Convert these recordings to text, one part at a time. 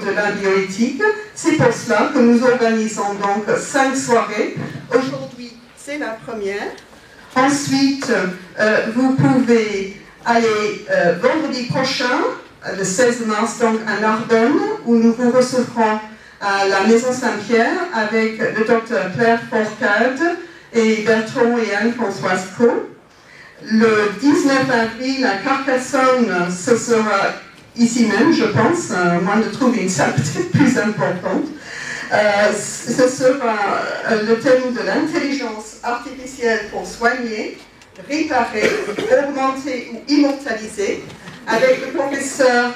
de la bioéthique. C'est pour cela que nous organisons donc 5 soirées. Aujourd'hui, c'est la première. Ensuite, vous pouvez aller vendredi prochain, le 16 mars, donc à Narbonne, où nous vous recevrons à la Maison Saint-Pierre avec le docteur Claire Fourcade et Bertrand et Anne-Françoise Caux. Le 19 avril à Carcassonne, ce sera ici même, je pense, moins de trouver une salle peut-être plus importante. Ce sera le thème de l'intelligence artificielle pour soigner, réparer, augmenter ou immortaliser, avec le professeur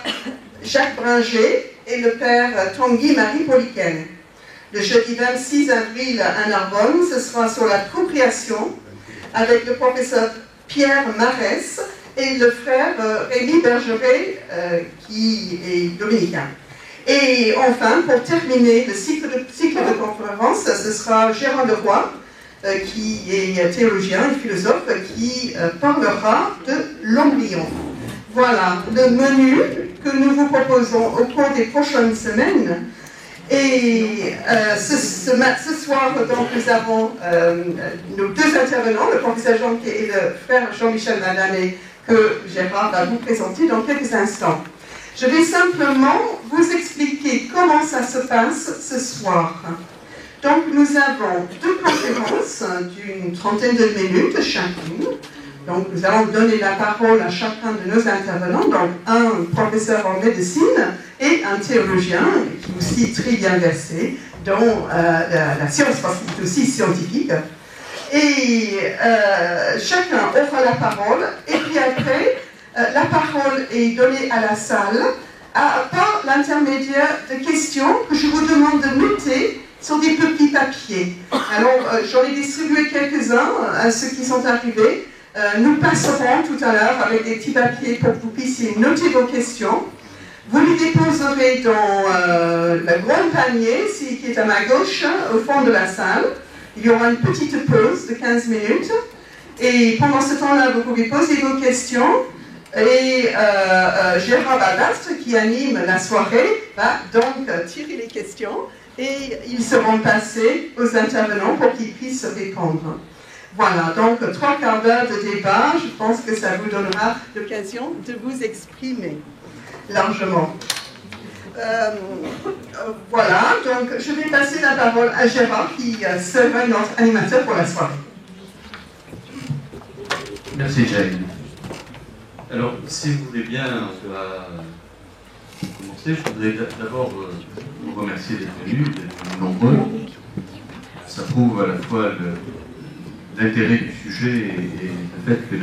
Jacques Bringer et le père Tanguy-Marie Poliquin. Le jeudi 26 avril à Narbonne, ce sera sur la procréation, avec le professeur Pierre Marès et le frère Rémi Bergeret, qui est dominicain. Et enfin, pour terminer le cycle de conférence, ce sera Gérard Leroy, qui est théologien et philosophe, qui parlera de l'embryon. Voilà le menu que nous vous proposons au cours des prochaines semaines. Et ce soir, donc, nous avons nos 2 intervenants, le professeur Jonquet et le frère Jean-Michel Madamé, que Gérard va vous présenter dans quelques instants. Je vais simplement vous expliquer comment ça se passe ce soir. Donc, nous avons 2 conférences d'une trentaine de minutes chacune. Donc, nous allons donner la parole à chacun de nos intervenants, donc un professeur en médecine et un théologien, qui est aussi très bien versé dans la science, parce qu'il est aussi scientifique. Et chacun aura la parole, et puis après, la parole est donnée à la salle par l'intermédiaire de questions que je vous demande de noter sur des petits papiers. Alors, j'en ai distribué quelques-uns à ceux qui sont arrivés. Nous passerons tout à l'heure avec des petits papiers pour que vous puissiez noter vos questions. Vous les déposerez dans le grand panier qui est à ma gauche, au fond de la salle. Il y aura une petite pause de 15 minutes. Et pendant ce temps-là, vous pouvez poser vos questions. Et Gérard Badastre, qui anime la soirée, va donc tirer les questions. Et ils seront passés aux intervenants pour qu'ils puissent répondre. Voilà, donc 3 quarts d'heure de débat, je pense que ça vous donnera l'occasion de vous exprimer largement. Voilà, donc je vais passer la parole à Gérard qui sera notre animateur pour la soirée. Merci Jane. Alors, si vous voulez bien, on va commencer. Je voudrais d'abord vous remercier d'être venus, d'être nombreux. Ça prouve à la fois l'intérêt du sujet et le fait que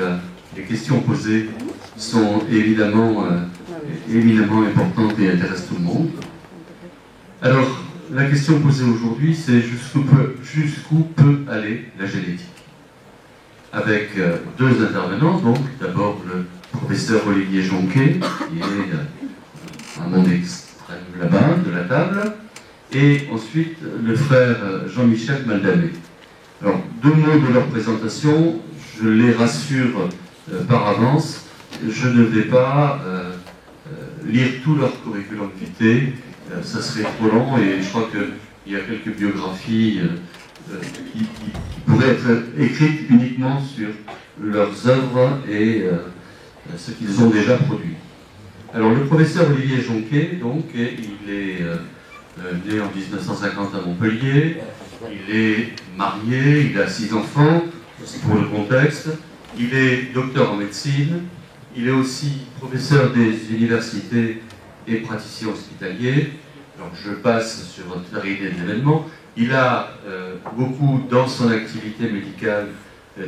les questions posées sont évidemment éminemment importantes et intéressent tout le monde. Alors, la question posée aujourd'hui, c'est jusqu'où peut aller la génétique? Avec 2 intervenants, donc d'abord le professeur Olivier Jonquet, qui est à mon extrême là-bas de la table, et ensuite le frère Jean-Michel Madamé. Alors, 2 mots de leur présentation, je les rassure par avance, je ne vais pas lire tout leur curriculum vitae, ça serait trop long et je crois qu'il y a quelques biographies qui pourraient être écrites uniquement sur leurs œuvres et ce qu'ils ont déjà produit. Alors, le professeur Olivier Jonquet, donc, il est né en 1950 à Montpellier. Il est marié, il a 6 enfants, c'est pour le contexte. Il est docteur en médecine. Il est aussi professeur des universités et praticien hospitalier. Alors je passe sur votre série d'événements. Il a beaucoup, dans son activité médicale,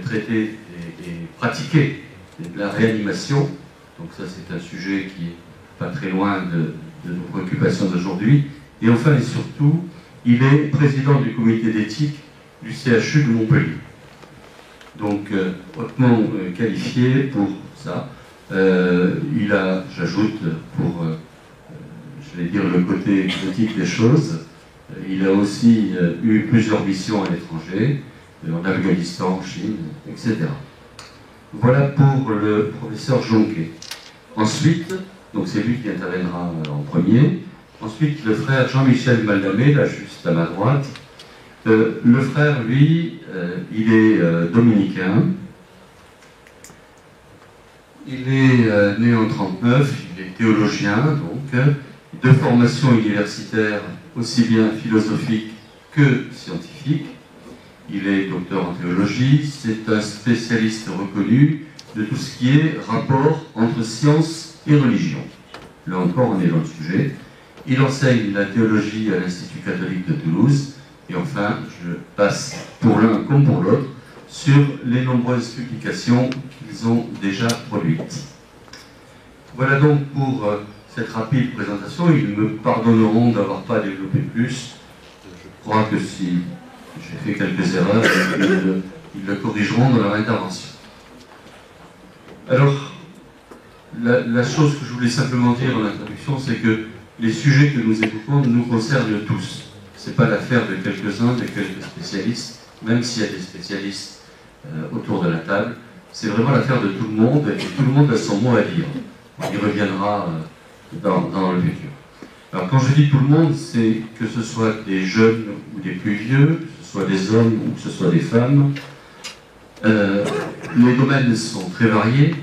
traité et pratiqué de la réanimation. Donc ça, c'est un sujet qui n'est pas très loin de nos préoccupations d'aujourd'hui. Et enfin et surtout, il est président du comité d'éthique du CHU de Montpellier. Donc, hautement qualifié pour ça. Il a, j'ajoute, pour, je vais dire, le côté exotique des choses, il a aussi eu plusieurs missions à l'étranger, en Afghanistan, en Chine, etc. Voilà pour le professeur Jonquet. Ensuite, donc c'est lui qui interviendra en premier, Ensuite, le frère Jean-Michel Maldamé, là juste à ma droite. Le frère, lui, il est dominicain. Il est né en 1939, il est théologien, donc, de formation universitaire aussi bien philosophique que scientifique. Il est docteur en théologie, c'est un spécialiste reconnu de tout ce qui est rapport entre science et religion. Là encore, on est dans le sujet. Il enseigne la théologie à l'Institut catholique de Toulouse. Et enfin, je passe pour l'un comme pour l'autre sur les nombreuses publications qu'ils ont déjà produites. Voilà donc pour cette rapide présentation. Ils me pardonneront d'avoir pas développé plus. Je crois que si j'ai fait quelques erreurs, ils le corrigeront dans leur intervention. Alors, la chose que je voulais simplement dire en introduction, c'est que les sujets que nous évoquons nous concernent tous. Ce n'est pas l'affaire de quelques-uns, de quelques spécialistes, même s'il y a des spécialistes autour de la table. C'est vraiment l'affaire de tout le monde, et tout le monde a son mot à dire. On y reviendra dans le futur. Alors quand je dis tout le monde, c'est que ce soit des jeunes ou des plus vieux, que ce soit des hommes ou que ce soit des femmes. Les domaines sont très variés.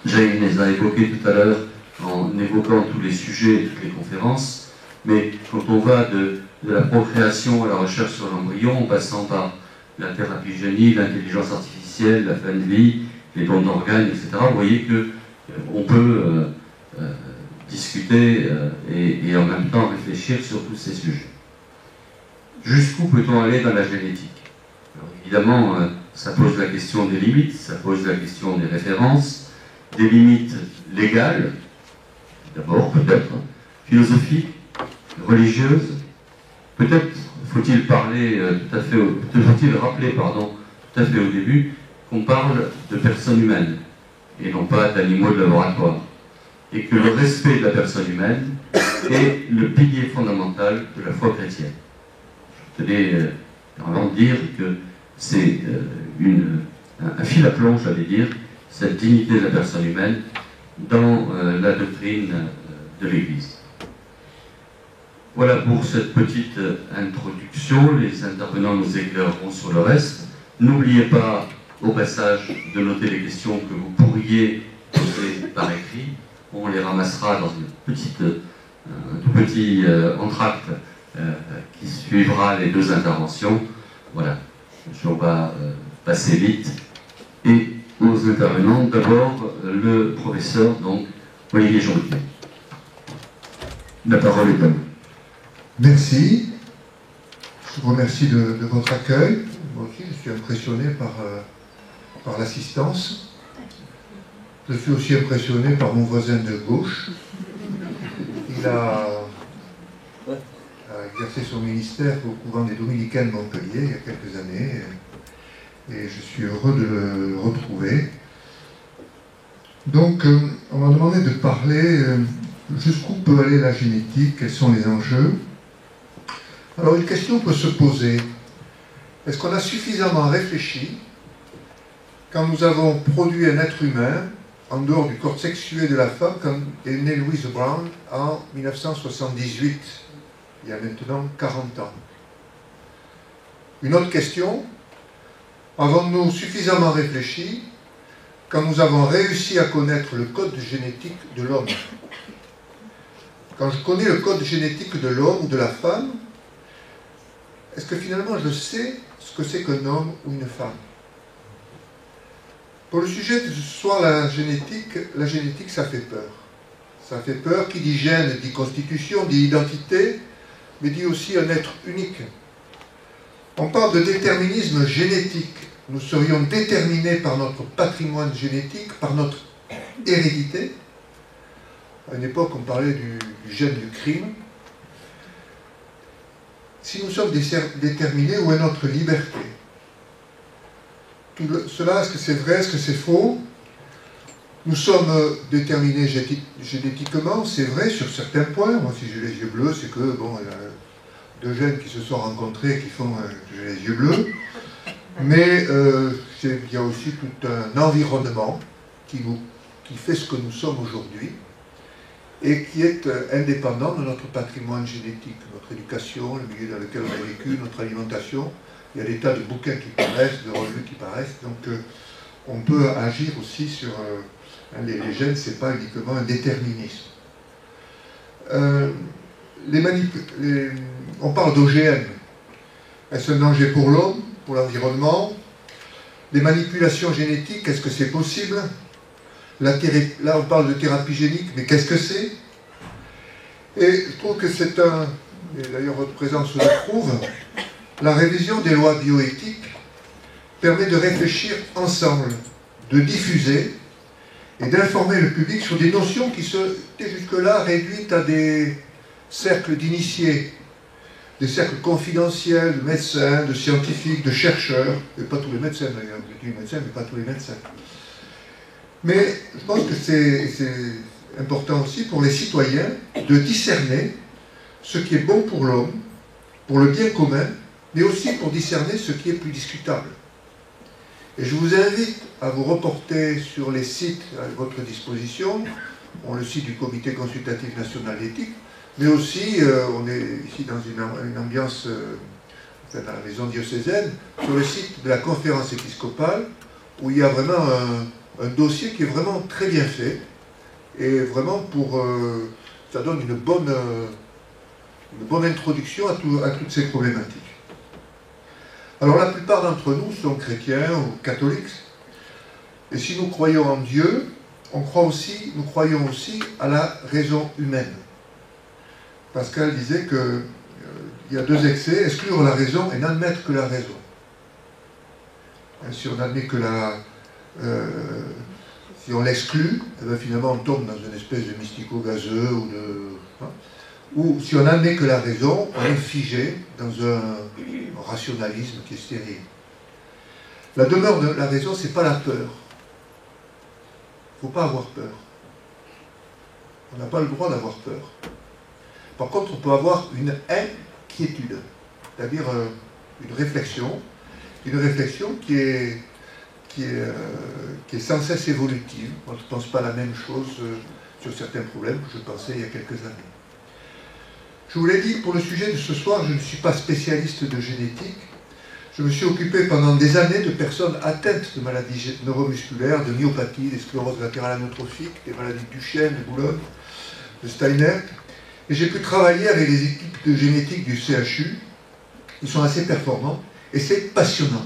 Jane les a évoqués tout à l'heure en évoquant tous les sujets et toutes les conférences. Mais quand on va de la procréation à la recherche sur l'embryon, en passant par la thérapie génique, l'intelligence artificielle, la fin de vie, les dons d'organes, etc., vous voyez qu'on peut discuter et en même temps réfléchir sur tous ces sujets. Jusqu'où peut-on aller dans la génétique? Alors, évidemment, ça pose la question des limites, ça pose la question des références, des limites légales, d'abord peut-être, philosophiques, religieuses. Peut-être faut-il parler faut-il rappeler, pardon, tout à fait au début, qu'on parle de personnes humaines et non pas d'animaux de laboratoire, et que le respect de la personne humaine est le pilier fondamental de la foi chrétienne. Je tenais vraiment dire que c'est un fil à plomb, j'allais dire, cette dignité de la personne humaine dans la doctrine de l'Église. Voilà pour cette petite introduction. Les intervenants nous éclaireront sur le reste. N'oubliez pas, au passage, de noter les questions que vous pourriez poser par écrit. On les ramassera dans un tout petit entracte qui suivra les deux interventions. Voilà, on va passer vite. Et aux intervenants, d'abord le professeur, donc Olivier Jonquier. La parole est à vous. Merci. Je vous remercie de votre accueil. Moi aussi, je suis impressionné par l'assistance. Je suis aussi impressionné par mon voisin de gauche. Il a exercé son ministère au couvent des Dominicains de Montpellier il y a quelques années. Et je suis heureux de le retrouver. Donc, on m'a demandé de parler jusqu'où peut aller la génétique, quels sont les enjeux. Alors une question peut se poser, est-ce qu'on a suffisamment réfléchi quand nous avons produit un être humain en dehors du corps sexué de la femme quand est née Louise Brown en 1978, il y a maintenant 40 ans. Une autre question, avons-nous suffisamment réfléchi quand nous avons réussi à connaître le code génétique de l'homme? Quand je connais le code génétique de l'homme ou de la femme, est-ce que finalement je sais ce que c'est qu'un homme ou une femme? Pour le sujet de ce soir, la génétique ça fait peur. Ça fait peur, qui dit gène dit constitution, dit identité, mais dit aussi un être unique. On parle de déterminisme génétique. Nous serions déterminés par notre patrimoine génétique, par notre hérédité. À une époque, on parlait du gène du crime. Si nous sommes déterminés, où est notre liberté? Tout cela, est-ce que c'est vrai, est-ce que c'est faux? Nous sommes déterminés génétiquement, c'est vrai sur certains points. Moi, si j'ai les yeux bleus, c'est que, bon, il y a deux gènes qui se sont rencontrés qui font que j'ai les yeux bleus. Mais il y a aussi tout un environnement qui fait ce que nous sommes aujourd'hui. et qui est indépendant de notre patrimoine génétique, notre éducation, le milieu dans lequel on a vécu, notre alimentation. Il y a des tas de bouquins qui paraissent, de revues qui paraissent, donc on peut agir aussi sur... les gènes, ce n'est pas uniquement un déterminisme. On parle d'OGM. Est-ce un danger pour l'homme, pour l'environnement? Les manipulations génétiques, est-ce que c'est possible? Là, on parle de thérapie génique, mais qu'est-ce que c'est? Et je trouve que c'est et d'ailleurs votre présence le prouve, la révision des lois bioéthiques permet de réfléchir ensemble, de diffuser et d'informer le public sur des notions qui étaient jusque-là réduites à des cercles d'initiés, des cercles confidentiels de médecins, de scientifiques, de chercheurs, et pas tous les médecins d'ailleurs, je dis médecins, mais pas tous les médecins. Mais je pense que c'est important aussi pour les citoyens de discerner ce qui est bon pour l'homme, pour le bien commun, mais aussi pour discerner ce qui est plus discutable. Et je vous invite à vous reporter sur les sites à votre disposition, le site du Comité consultatif national d'éthique, mais aussi, on est ici dans une ambiance, dans la maison diocésaine, sur le site de la conférence épiscopale, où il y a vraiment un dossier qui est vraiment très bien fait, et vraiment ça donne une bonne introduction à toutes ces problématiques. Alors la plupart d'entre nous sont chrétiens ou catholiques, et si nous croyons en Dieu, nous croyons aussi à la raison humaine. Pascal disait qu'il y a deux excès, exclure la raison et n'admettre que la raison. Si on admet que si on l'exclut, eh bien finalement on tombe dans une espèce de mystico-gazeux ou si on admet que la raison, on est figé dans un rationalisme qui est stérile. La demeure de la raison, c'est pas la peur. Il ne faut pas avoir peur. On n'a pas le droit d'avoir peur. Par contre, on peut avoir une inquiétude, c'est-à-dire une réflexion qui est sans cesse évolutive. On ne pense pas la même chose sur certains problèmes que je pensais il y a quelques années. Je vous l'ai dit, pour le sujet de ce soir, je ne suis pas spécialiste de génétique. Je me suis occupé pendant des années de personnes atteintes de maladies neuromusculaires, de myopathie, de sclérose latérale amyotrophique, des maladies de Duchenne, de Boulogne, de Steiner. Et j'ai pu travailler avec les équipes de génétique du CHU. Ils sont assez performants et c'est passionnant.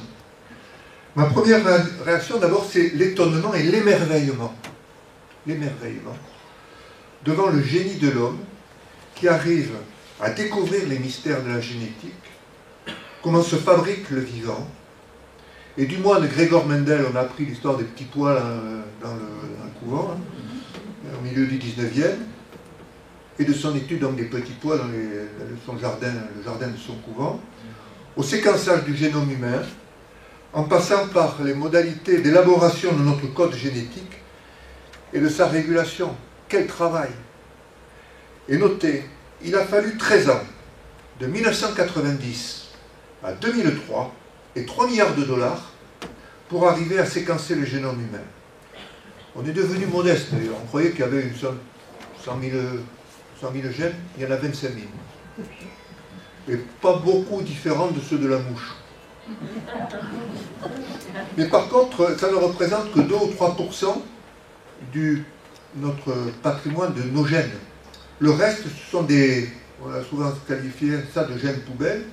Ma première réaction d'abord, c'est l'étonnement et l'émerveillement. L'émerveillement devant le génie de l'homme qui arrive à découvrir les mystères de la génétique, comment se fabrique le vivant. Et du moine de Gregor Mendel, on a appris l'histoire des petits pois dans le couvent, au milieu du 19e, et de son étude donc, des petits pois dans le jardin de son couvent, au séquençage du génome humain, en passant par les modalités d'élaboration de notre code génétique et de sa régulation. Quel travail! Et notez, il a fallu 13 ans, de 1990 à 2003, et 3 milliards de dollars pour arriver à séquencer le génome humain. On est devenu modeste d'ailleurs, on croyait qu'il y avait 100 000 gènes, il y en a 25 000. Et pas beaucoup différents de ceux de la mouche. Mais par contre, ça ne représente que 2 ou 3% de notre patrimoine de nos gènes. Le reste, ce sont on a souvent qualifié ça de gènes poubelles.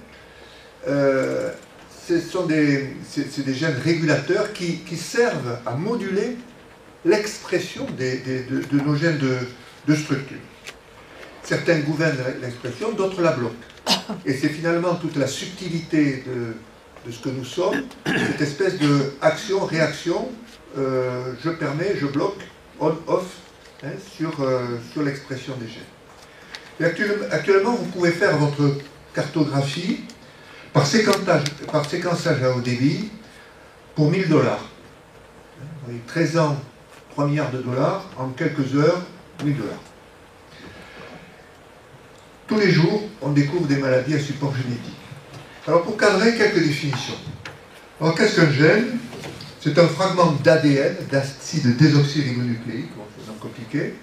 C'est des gènes régulateurs qui servent à moduler l'expression de nos gènes de structure. Certains gouvernent l'expression, d'autres la bloquent. Et c'est finalement toute la subtilité de ce que nous sommes, cette espèce de action-réaction, je permets, je bloque, on-off, sur l'expression des gènes. Et actuellement, vous pouvez faire votre cartographie par séquençage à haut débit pour 1 000 $. 13 ans, 3 milliards de dollars, en quelques heures, 1 000 $. Tous les jours, on découvre des maladies à support génétique. Alors, pour cadrer, quelques définitions. Alors, qu'est-ce qu'un gène? C'est un fragment d'ADN, d'acide désoxyribonucléique, c'est un nom compliqué,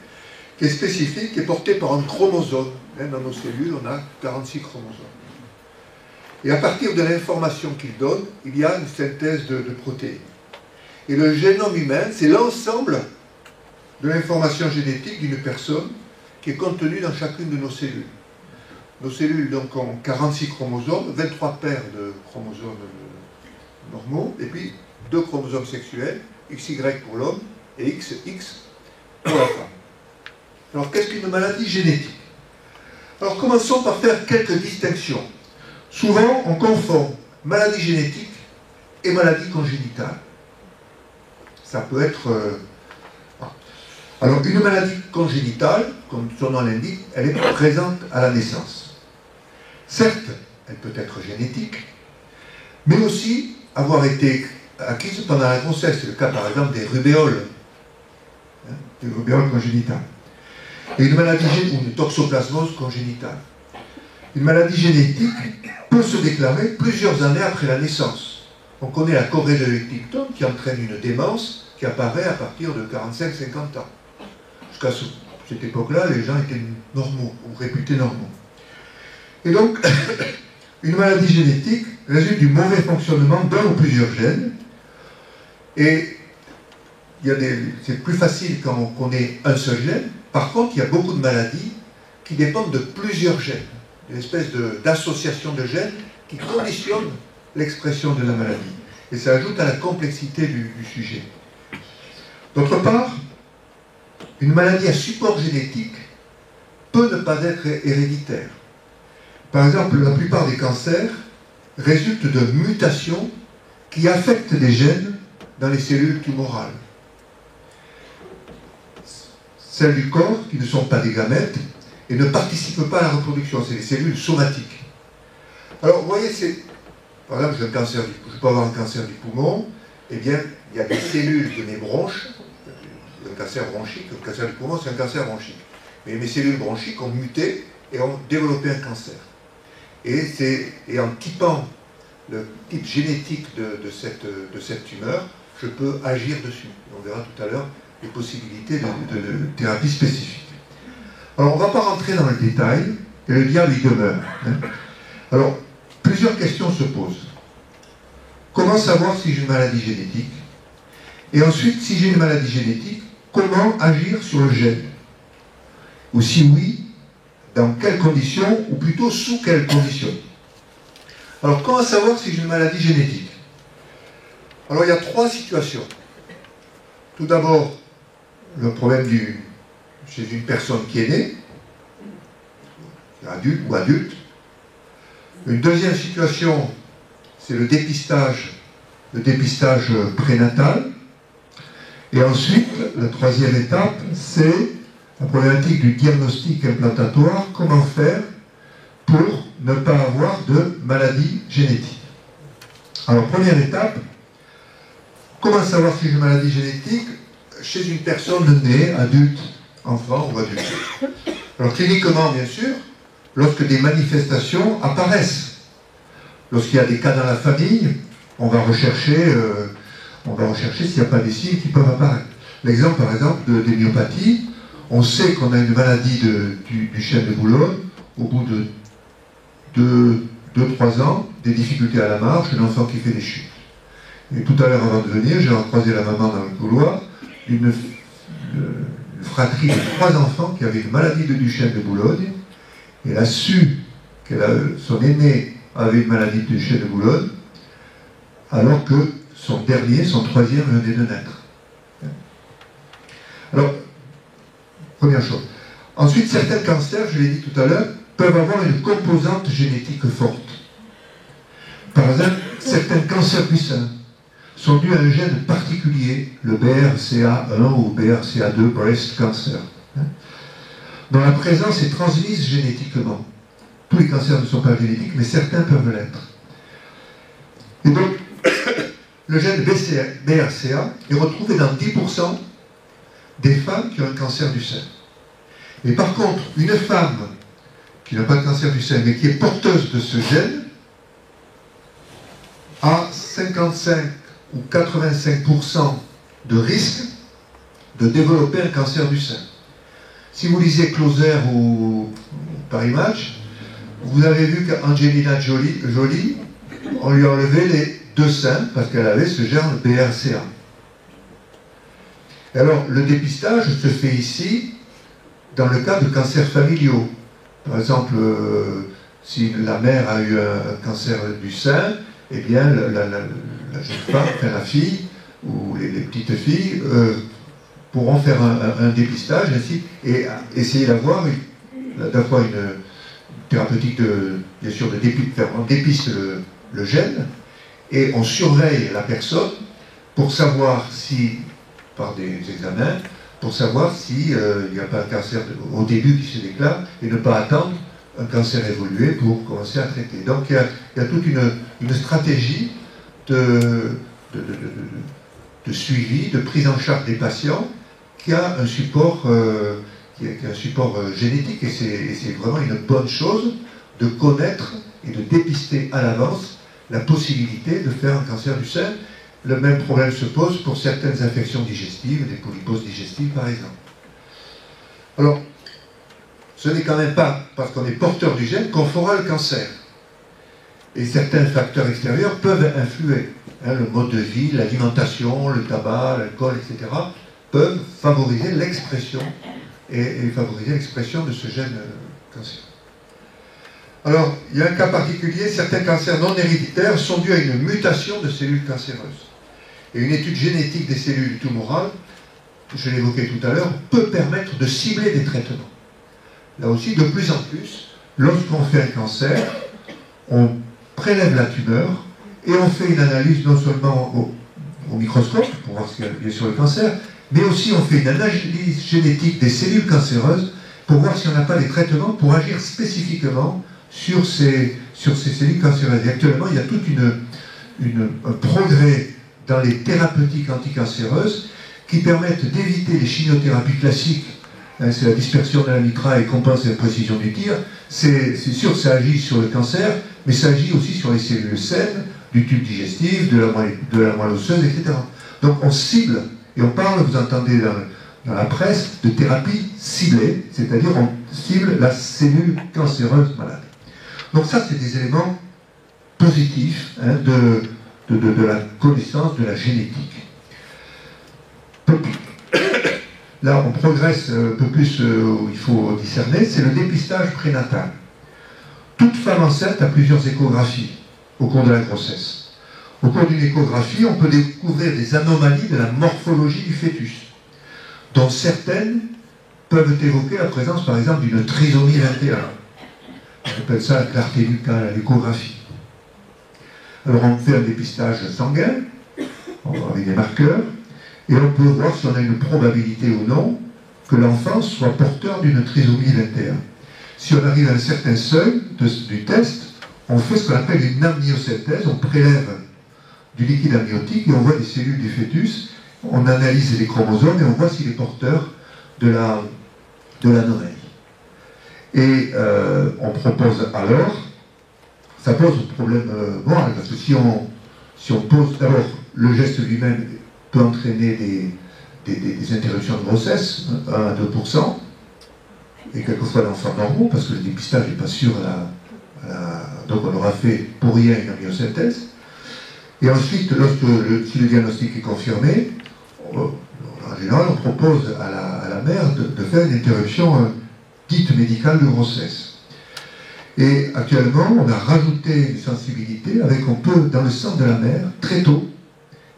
qui est spécifique, qui est porté par un chromosome. Même dans nos cellules, on a 46 chromosomes. Et à partir de l'information qu'il donne, il y a une synthèse de protéines. Et le génome humain, c'est l'ensemble de l'information génétique d'une personne qui est contenue dans chacune de nos cellules. Nos cellules donc ont 46 chromosomes, 23 paires de chromosomes normaux, et puis 2 chromosomes sexuels, XY pour l'homme et XX pour la femme. Alors qu'est-ce qu'une maladie génétique? Alors commençons par faire quelques distinctions. Souvent on confond maladie génétique et maladie congénitale. Ça peut être... Alors une maladie congénitale, comme son nom l'indique, elle est présente à la naissance. Certes, elle peut être génétique, mais aussi avoir été acquise pendant la grossesse. C'est le cas par exemple des rubéoles, des rubéoles congénitales. Et une maladie ou une toxoplasmose congénitale. Une maladie génétique peut se déclarer plusieurs années après la naissance. On connaît la chorédole Picton qui entraîne une démence qui apparaît à partir de 45-50 ans. Jusqu'à cette époque-là, les gens étaient normaux, ou réputés normaux. Et donc, une maladie génétique résulte du mauvais fonctionnement d'un ou plusieurs gènes. Et c'est plus facile quand on connaît un seul gène. Par contre, il y a beaucoup de maladies qui dépendent de plusieurs gènes. Une espèce d'association de gènes qui conditionnent l'expression de la maladie. Et ça ajoute à la complexité du sujet. D'autre part, une maladie à support génétique peut ne pas être héréditaire. Par exemple, la plupart des cancers résultent de mutations qui affectent des gènes dans les cellules tumorales. Celles du corps qui ne sont pas des gamètes et ne participent pas à la reproduction, c'est les cellules somatiques. Alors, vous voyez, par exemple, je peux avoir un cancer du poumon, eh bien, il y a des cellules de mes bronches, un cancer bronchique, le cancer du poumon, c'est un cancer bronchique. Mais mes cellules bronchiques ont muté et ont développé un cancer. Et en typant le type génétique de cette tumeur, je peux agir dessus. On verra tout à l'heure les possibilités de thérapie spécifique. Alors, on ne va pas rentrer dans le détail, et le diable y demeure. Alors, plusieurs questions se posent. Comment savoir si j'ai une maladie génétique? Et ensuite, si j'ai une maladie génétique, comment agir sur le gène? Ou si oui, dans quelles conditions, ou plutôt sous quelles conditions? Alors, comment savoir si j'ai une maladie génétique? Alors, il y a 3 situations. Tout d'abord, le problème chez une personne qui est née, adulte ou adulte. Une deuxième situation, c'est le dépistage prénatal. Et ensuite, la troisième étape, c'est la problématique du diagnostic implantatoire. Comment faire pour ne pas avoir de maladie génétique? Alors, première étape, comment savoir si j'ai une maladie génétique chez une personne née, adulte, enfant ou adulte? Alors, cliniquement, bien sûr, lorsque des manifestations apparaissent. Lorsqu'il y a des cas dans la famille, on va rechercher s'il n'y a pas des signes qui peuvent apparaître. L'exemple, par exemple, des myopathies, on sait qu'on a une maladie du chêne de Boulogne au bout de 2-3 ans, des difficultés à la marche, un enfant qui fait des chutes. Et tout à l'heure, avant de venir, j'ai croisé la maman dans le couloir d'une fratrie de 3 enfants qui avait une maladie de Duchenne de Boulogne. Elle a su que son aîné avait une maladie de Duchenne de Boulogne, alors que son troisième venait de naître. Alors, première chose. Ensuite, certains cancers, je l'ai dit tout à l'heure, peuvent avoir une composante génétique forte. Par exemple, certains cancers du sein sont dus à un gène particulier, le BRCA1 ou BRCA2, breast cancer, dont la présence est transmise génétiquement. Tous les cancers ne sont pas génétiques, mais certains peuvent l'être. Et donc, le gène BRCA est retrouvé dans 10% des femmes qui ont un cancer du sein. Et par contre, une femme qui n'a pas de cancer du sein, mais qui est porteuse de ce gène, a 55 ou 85% de risque de développer un cancer du sein. Si vous lisez Closer ou Paris Match, vous avez vu qu'Angelina Jolie, on lui a enlevé les 2 seins parce qu'elle avait ce germe BRCA. Et alors, le dépistage se fait ici dans le cas de cancers familiaux. Par exemple, si la mère a eu un cancer du sein, eh bien, la jeune femme, enfin la fille, ou les petites filles, pourront faire un dépistage ainsi, et essayer d'avoir une thérapeutique bien sûr, on dépiste le gène, et on surveille la personne pour savoir si, par des examens, pour savoir s'il n'y a pas un cancer au début qui se déclare, et ne pas attendre un cancer évolué pour commencer à traiter. Donc il y a toute une stratégie de suivi, de prise en charge des patients qui a un support, génétique, et c'est vraiment une bonne chose de connaître et de dépister à l'avance la possibilité de faire un cancer du sein. Le même problème se pose pour certaines infections digestives, des polyposes digestives par exemple. Alors, ce n'est quand même pas parce qu'on est porteur du gène qu'on fera le cancer. Et certains facteurs extérieurs peuvent influer. Le mode de vie, l'alimentation, le tabac, l'alcool, etc. peuvent favoriser l'expression et favoriser l'expression de ce gène cancer. Alors, il y a un cas particulier, certains cancers non héréditaires sont dus à une mutation de cellules cancéreuses. Et une étude génétique des cellules tumorales, je l'évoquais tout à l'heure, peut permettre de cibler des traitements. Là aussi, de plus en plus, lorsqu'on fait un cancer, on prélève la tumeur et on fait une analyse non seulement au microscope, pour voir ce qu'il y a sur le cancer, mais aussi on fait une analyse génétique des cellules cancéreuses pour voir si on n'a pas des traitements pour agir spécifiquement sur ces cellules cancéreuses. Et actuellement, il y a tout un progrès dans les thérapeutiques anticancéreuses qui permettent d'éviter les chimiothérapies classiques. C'est la dispersion de la mitraille et compense la précision du tir. C'est sûr que ça agit sur le cancer, mais ça agit aussi sur les cellules saines, du tube digestif, de la moelle osseuse, etc. Donc on cible, et on parle, vous entendez dans la presse, de thérapie ciblée, c'est-à-dire on cible la cellule cancéreuse malade. Donc ça, c'est des éléments positifs de la connaissance de la génétique. Là, on progresse un peu plus où il faut discerner, c'est le dépistage prénatal. Toute femme enceinte a plusieurs échographies au cours de la grossesse. Au cours d'une échographie, on peut découvrir des anomalies de la morphologie du fœtus, dont certaines peuvent évoquer la présence, par exemple, d'une trisomie 21. On appelle ça la clarté nucale à l'échographie. Alors on fait un dépistage sanguin, avec des marqueurs, et on peut voir si on a une probabilité ou non que l'enfant soit porteur d'une trisomie 21. Si on arrive à un certain seuil du test, on fait ce qu'on appelle une amniosynthèse, on prélève du liquide amniotique et on voit des cellules du fœtus, on analyse les chromosomes et on voit s'il est porteur de l'anomalie. Et on propose alors, ça pose un problème moral, parce que si on pose, d'abord, le geste lui-même peut entraîner des interruptions de grossesse, 1 à 2%, et quelquefois d'enfants normaux, parce que le dépistage n'est pas sûr donc on aura fait pour rien une amniosynthèse. Et ensuite, si le diagnostic est confirmé, en général, on propose à la mère de faire une interruption dite médicale de grossesse. Et actuellement, on a rajouté une sensibilité avec, on peut, dans le sang de la mère, très tôt,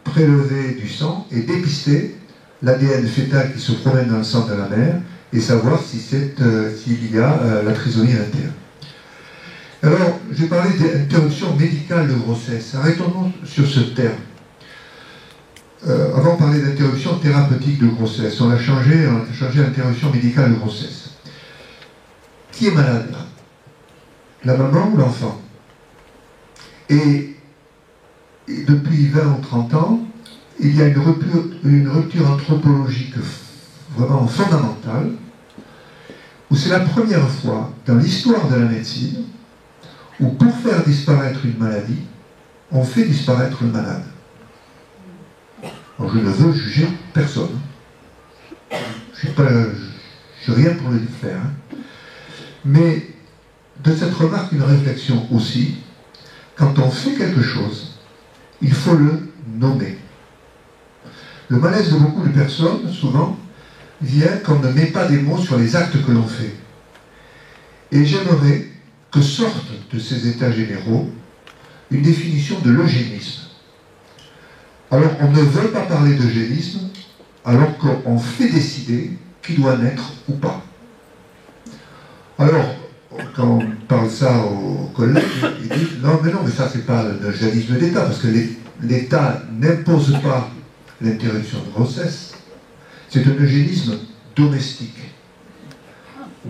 prélever du sang et dépister l'ADN fœtal qui se promène dans le sang de la mère et savoir s'il y a la trisomie 21. Alors, j'ai parlé d'interruption médicale de grossesse. Arrêtons-nous sur ce terme. Avant, on parlait d'interruption thérapeutique de grossesse. On a changé à interruption médicale de grossesse. Qui est malade là? La maman ou l'enfant? Et depuis 20 ou 30 ans, il y a une rupture anthropologique vraiment fondamentale, où c'est la première fois dans l'histoire de la médecine où pour faire disparaître une maladie, on fait disparaître le malade. Alors je ne veux juger personne. Je Je n'ai rien pour le faire. Hein. Mais de cette remarque, une réflexion aussi. Quand on fait quelque chose, il faut le nommer. Le malaise de beaucoup de personnes, souvent, vient qu'on ne met pas des mots sur les actes que l'on fait. Et j'aimerais que sorte de ces états généraux une définition de l'eugénisme. Alors, on ne veut pas parler d'eugénisme, alors qu'on fait décider qui doit naître ou pas. Alors, quand on parle ça aux collègues, ils disent non, mais ça, c'est pas l'eugénisme d'État, parce que l'État n'impose pas l'interruption de grossesse, c'est un eugénisme domestique.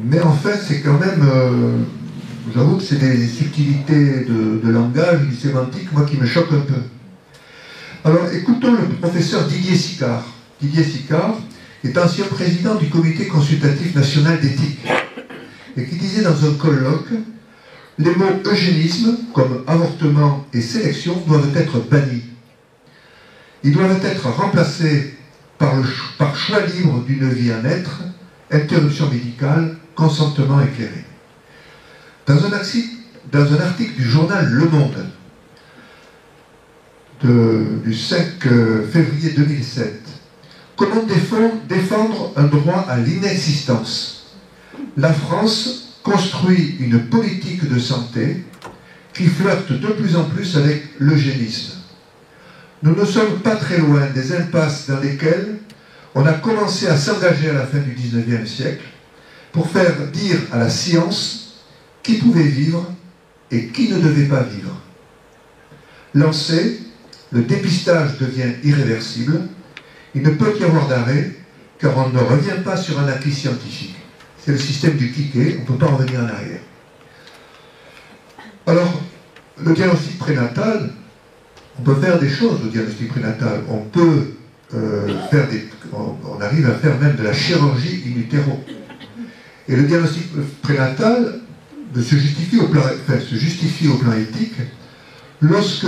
Mais en fait, c'est quand même, j'avoue que c'est des subtilités de langage, de sémantique, moi qui me choquent un peu. Alors, écoutons le professeur Didier Sicard. Didier Sicard est ancien président du Comité consultatif national d'éthique et qui disait dans un colloque « Les mots eugénisme, comme avortement et sélection, doivent être bannis. Ils doivent être remplacés par choix libre d'une vie à naître, interruption médicale, consentement éclairé. » Dans un article du journal Le Monde du 5 février 2007, comment défendre un droit à l'inexistence? La France construit une politique de santé qui flirte de plus en plus avec l'eugénisme. Nous ne sommes pas très loin des impasses dans lesquelles on a commencé à s'engager à la fin du XIXe siècle pour faire dire à la science qui pouvait vivre et qui ne devait pas vivre. Lancé, le dépistage devient irréversible. Il ne peut y avoir d'arrêt car on ne revient pas sur un acquis scientifique. C'est le système du cliquet, on ne peut pas revenir en arrière. Alors, le diagnostic prénatal, on peut faire des choses au diagnostic prénatal. On peut on arrive à faire même de la chirurgie in utero. Et le diagnostic prénatal se justifie au plan éthique lorsque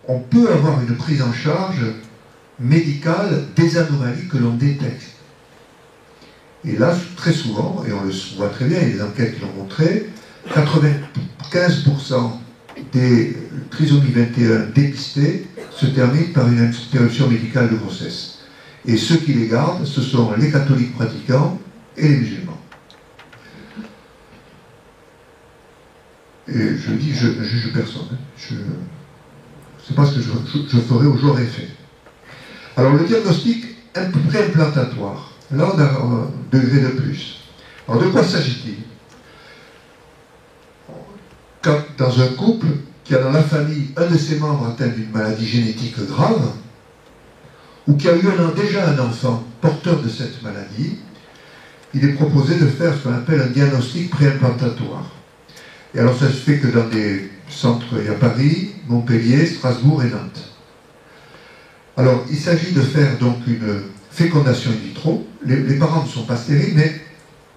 on peut avoir une prise en charge médicale des anomalies que l'on détecte. Et là, très souvent, et on le voit très bien, il y a des enquêtes qui l'ont montré, 95% des trisomies 21 dépistées se terminent par une interruption médicale de grossesse. Et ceux qui les gardent, ce sont les catholiques pratiquants et les musulmans. Et je dis, je ne juge personne. C'est pas ce que je ferai ou j'aurais fait. Alors le diagnostic préimplantatoire, là on a un degré de plus. Alors de quoi s'agit-il? Quand dans un couple qui a dans la famille un de ses membres atteint d'une maladie génétique grave, ou qui a eu déjà un enfant porteur de cette maladie, il est proposé de faire ce qu'on appelle un diagnostic préimplantatoire. Et alors ça se fait que dans des centres, il y a Paris, Montpellier, Strasbourg et Nantes. Alors il s'agit de faire donc une fécondation in vitro. Les parents ne sont pas stériles, mais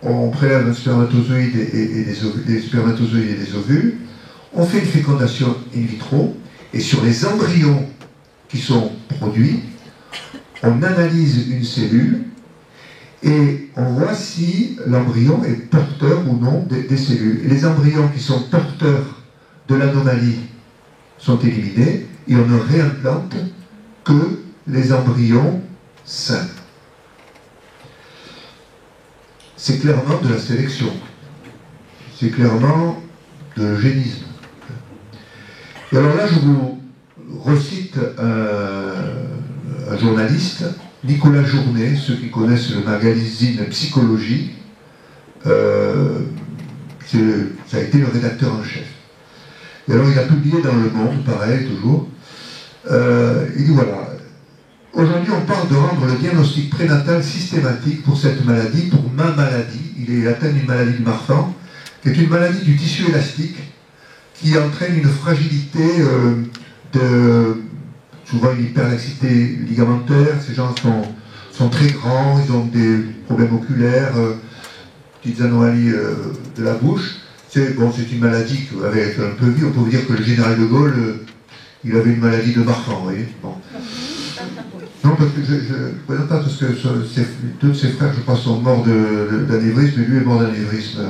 on prélève un spermatozoïde et des spermatozoïdes et des ovules. On fait une fécondation in vitro, et sur les embryons qui sont produits, on analyse une cellule et on voit si l'embryon est porteur ou non des cellules. Et les embryons qui sont porteurs de l'anomalie sont éliminés et on ne réimplante que les embryons sains. C'est clairement de la sélection. C'est clairement de l'eugénisme. Et alors là, je vous recite un journaliste, Nicolas Journet, ceux qui connaissent le magazine Psychologie, ça a été le rédacteur en chef. Et alors il a publié dans Le Monde, pareil, toujours, il dit voilà, aujourd'hui on parle de rendre le diagnostic prénatal systématique pour cette maladie, pour ma maladie. Il est atteint d'une maladie de Marfan, qui est une maladie du tissu élastique, qui entraîne une fragilité souvent une hyperlaxité ligamentaire. Ces gens sont très grands, ils ont des problèmes oculaires, petites anomalies de la bouche. C'est une maladie avec un peu vu. On peut vous dire que le général de Gaulle, il avait une maladie de Marfan, vous voyez. Bon. Non, parce que je ne présente pas parce que deux de ses frères, je crois, sont morts d'anévrisme, et lui est mort d'anévrisme